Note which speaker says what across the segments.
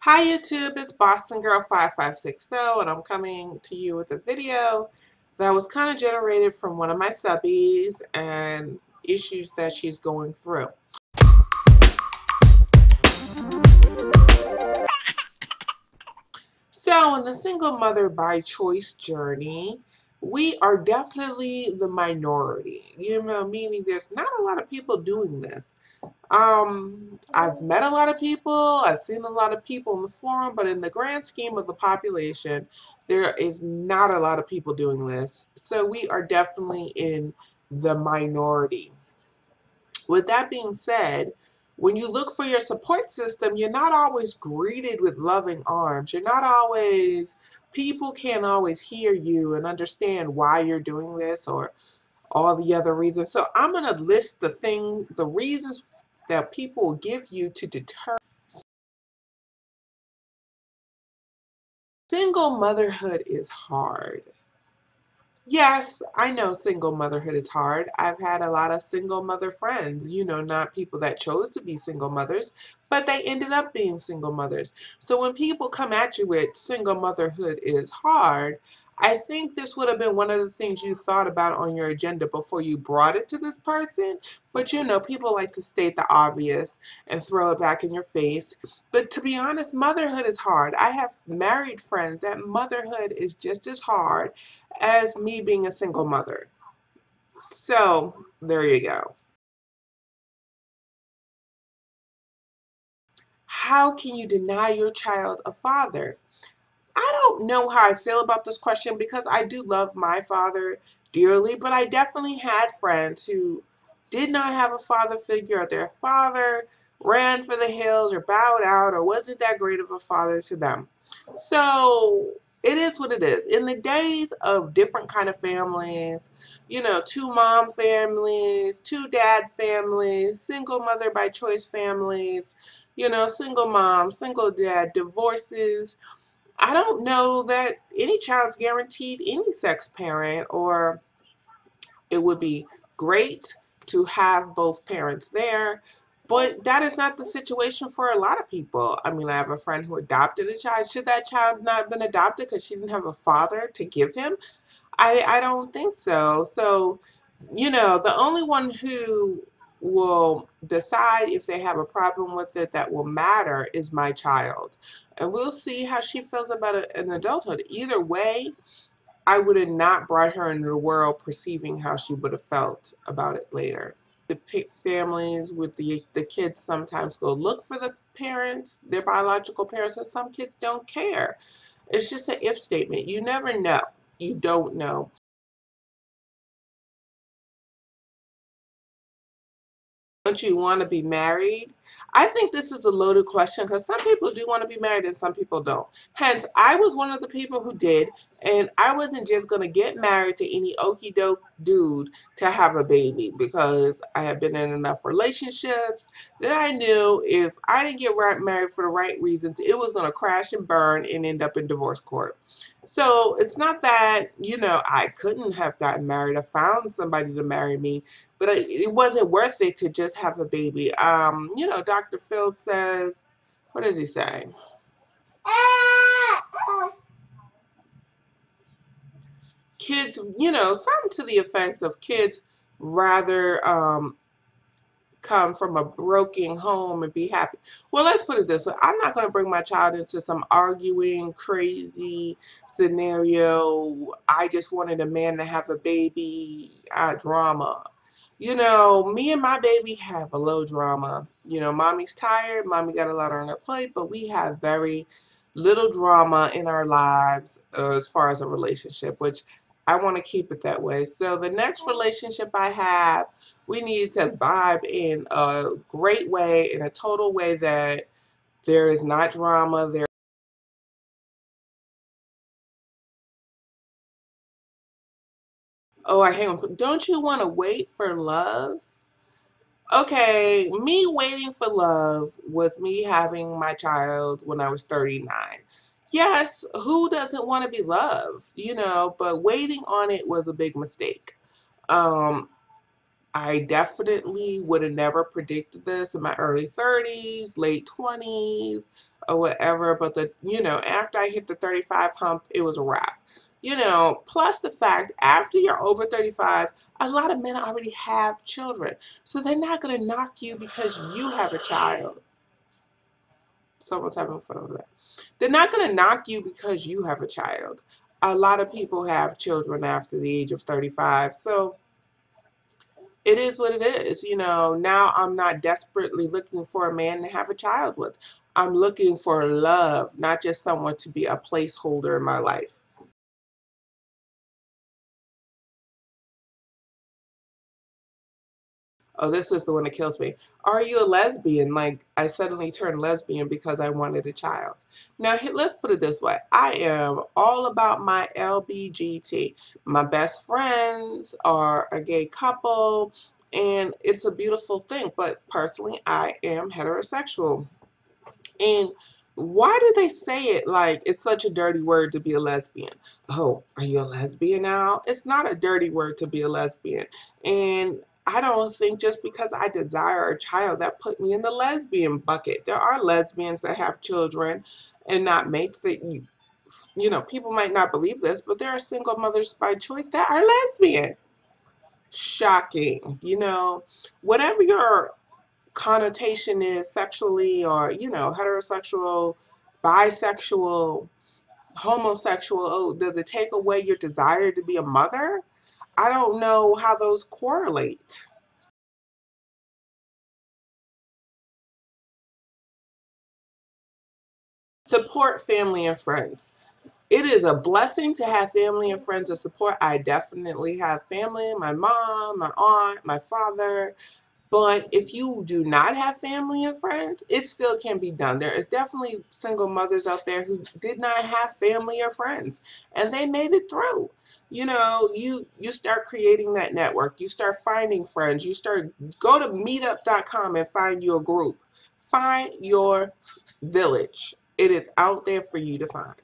Speaker 1: Hi YouTube, it's Boston Girl 5560 and I'm coming to you with a video that was kind of generated from one of my subbies and issues that she's going through. So in the single mother by choice journey, we are definitely the minority, meaning there's not a lot of people doing this. I've met a lot of people, I've seen a lot of people in the forum, but in the grand scheme of the population, there is not a lot of people doing this. So we are definitely in the minority. With that being said, when you look for your support system, you're not always greeted with loving arms. You're not always, people can't always hear you and understand why you're doing this or all the other reasons. So I'm going to list the reasons that people will give you to deter. Single motherhood is hard. Yes, I know single motherhood is hard. I've had a lot of single mother friends, not people that chose to be single mothers, but they ended up being single mothers. So when people come at you with single motherhood is hard, I think this would have been one of the things you thought about on your agenda before you brought it to this person. But people like to state the obvious and throw it back in your face. But to be honest, motherhood is hard. I have married friends that motherhood is just as hard as me being a single mother. So there you go. How can you deny your child a father? I don't know how I feel about this question because I do love my father dearly, but I definitely had friends who did not have a father figure, or their father ran for the hills or bowed out or wasn't that great of a father to them. So it is what it is. In the days of different kind of families, two mom families, two dad families, single mother by choice families, single mom, single dad, divorces, I don't know that any child's guaranteed any sex parent, or it would be great to have both parents there, but that is not the situation for a lot of people. I mean, I have a friend who adopted a child. Should that child not have been adopted because she didn't have a father to give him? I don't think so. So, the only one who will decide if they have a problem with it that will matter is my child. And we'll see how she feels about it in adulthood. Either way, I would have not brought her into the world perceiving how she would have felt about it later. The families with the kids sometimes go look for the parents, their biological parents, and some kids don't care. It's just an if statement. You never know. You don't know. Don't you want to be married? I think this is a loaded question because some people do want to be married and some people don't. Hence, I was one of the people who did, and I wasn't just going to get married to any okey doke dude to have a baby because I had been in enough relationships that I knew if I didn't get married for the right reasons, it was going to crash and burn and end up in divorce court. So it's not that, I couldn't have gotten married. I found somebody to marry me, but it wasn't worth it to just have a baby. Dr. Phil says, what does he say? Kids, something to the effect of kids rather come from a broken home and be happy. Well, let's put it this way. I'm not going to bring my child into some arguing, crazy scenario. I just wanted a man to have a baby drama. Me and my baby have a low drama. Mommy's tired. Mommy got a lot on her plate, but we have very little drama in our lives as far as a relationship, which I want to keep it that way. So the next relationship I have, we need to vibe in a great way, in a total way that there is not drama. Oh, I hang on. Don't you want to wait for love? Okay, me waiting for love was me having my child when I was 39. Yes, who doesn't want to be loved, but waiting on it was a big mistake. Um, I definitely would have never predicted this in my early 30s, late 20s, or whatever, but after I hit the 35 hump, it was a wrap. Plus the fact, after you're over 35, a lot of men already have children. So they're not going to knock you because you have a child. Someone's having fun over there. They're not going to knock you because you have a child. A lot of people have children after the age of 35. So it is what it is. Now I'm not desperately looking for a man to have a child with. I'm looking for love, not just someone to be a placeholder in my life. Oh, this is the one that kills me. Are you a lesbian? Like, I suddenly turned lesbian because I wanted a child. Now, let's put it this way. I am all about my LBGT. My best friends are a gay couple, and it's a beautiful thing. But personally, I am heterosexual. And why do they say it like it's such a dirty word to be a lesbian? Oh, are you a lesbian now? It's not a dirty word to be a lesbian. And I don't think just because I desire a child that put me in the lesbian bucket. There are lesbians that have children and not mates that people might not believe this, but there are single mothers by choice that are lesbian. Shocking. Whatever your connotation is sexually or heterosexual, bisexual, homosexual, oh, does it take away your desire to be a mother? I don't know how those correlate. Support family and friends. It is a blessing to have family and friends to support. I definitely have family, my mom, my aunt, my father. But if you do not have family and friends, it still can be done. There is definitely single mothers out there who did not have family or friends, and they made it through. You start creating that network. You start finding friends. Go to meetup.com and find your group. Find your village. It is out there for you to find.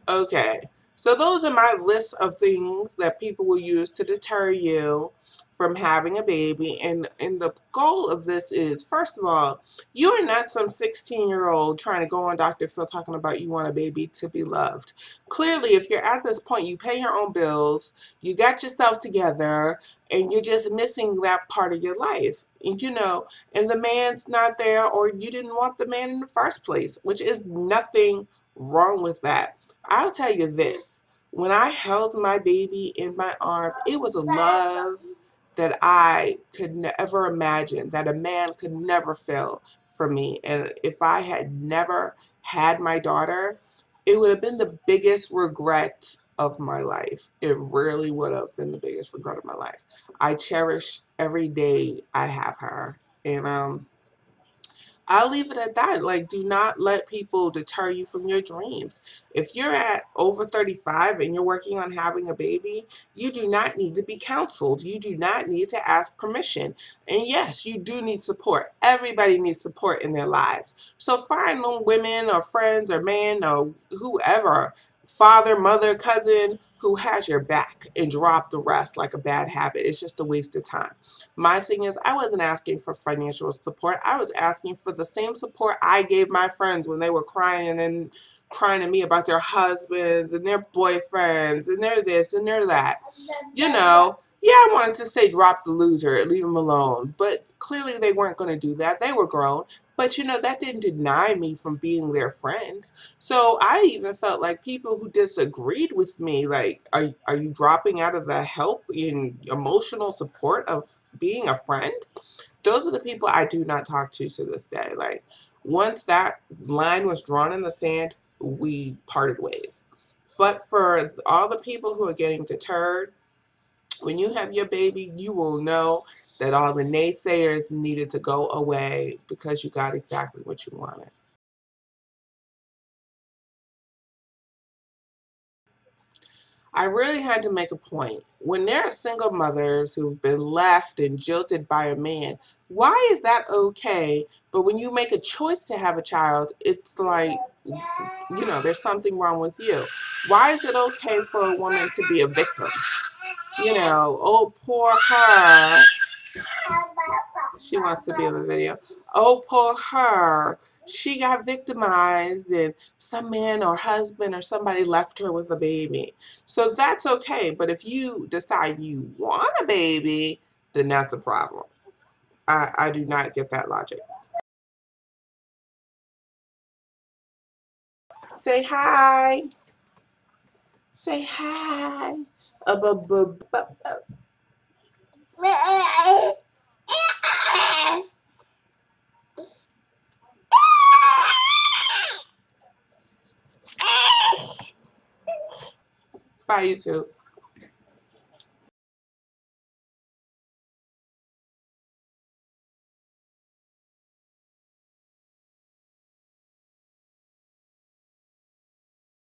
Speaker 1: Okay, so those are my list of things that people will use to deter you from having a baby. And the goal of this is, first of all, you are not some 16-year-old trying to go on Dr. Phil talking about you want a baby to be loved. Clearly, if you're at this point, you pay your own bills, you got yourself together, and you're just missing that part of your life. And the man's not there, or you didn't want the man in the first place, which is nothing wrong with that. I'll tell you this, when I held my baby in my arms, it was a love that I could never imagine, that a man could never feel for me. And if I had never had my daughter, it would have been the biggest regret of my life. It really would have been the biggest regret of my life. I cherish every day I have her. And I'll leave it at that. Like, do not let people deter you from your dreams. If you're at over 35 and you're working on having a baby, you do not need to be counseled. You do not need to ask permission. And yes, you do need support. Everybody needs support in their lives. So find women or friends or men or whoever, father, mother, cousin, who has your back, and drop the rest like a bad habit. It's just a waste of time. My thing is, I wasn't asking for financial support. I was asking for the same support I gave my friends when they were crying to me about their husbands and their boyfriends and their this and their that. Yeah, I wanted to say drop the loser, leave them alone. But clearly they weren't going to do that. They were grown. But that didn't deny me from being their friend. So I even felt like people who disagreed with me, like, are you dropping out of the help in emotional support of being a friend? Those are the people I do not talk to this day. Like, once that line was drawn in the sand, we parted ways. But for all the people who are getting deterred, when you have your baby, you will know that all the naysayers needed to go away because you got exactly what you wanted. I really had to make a point. When there are single mothers who've been left and jilted by a man, why is that okay? But when you make a choice to have a child, it's like, there's something wrong with you. Why is it okay for a woman to be a victim? Oh, poor her. She wants to be in the video. Oh, poor her. she got victimized and some man or husband or somebody left her with a baby. So that's okay. But if you decide you want a baby, then that's a problem. I do not get that logic. Say hi. Say hi. Bye, you too.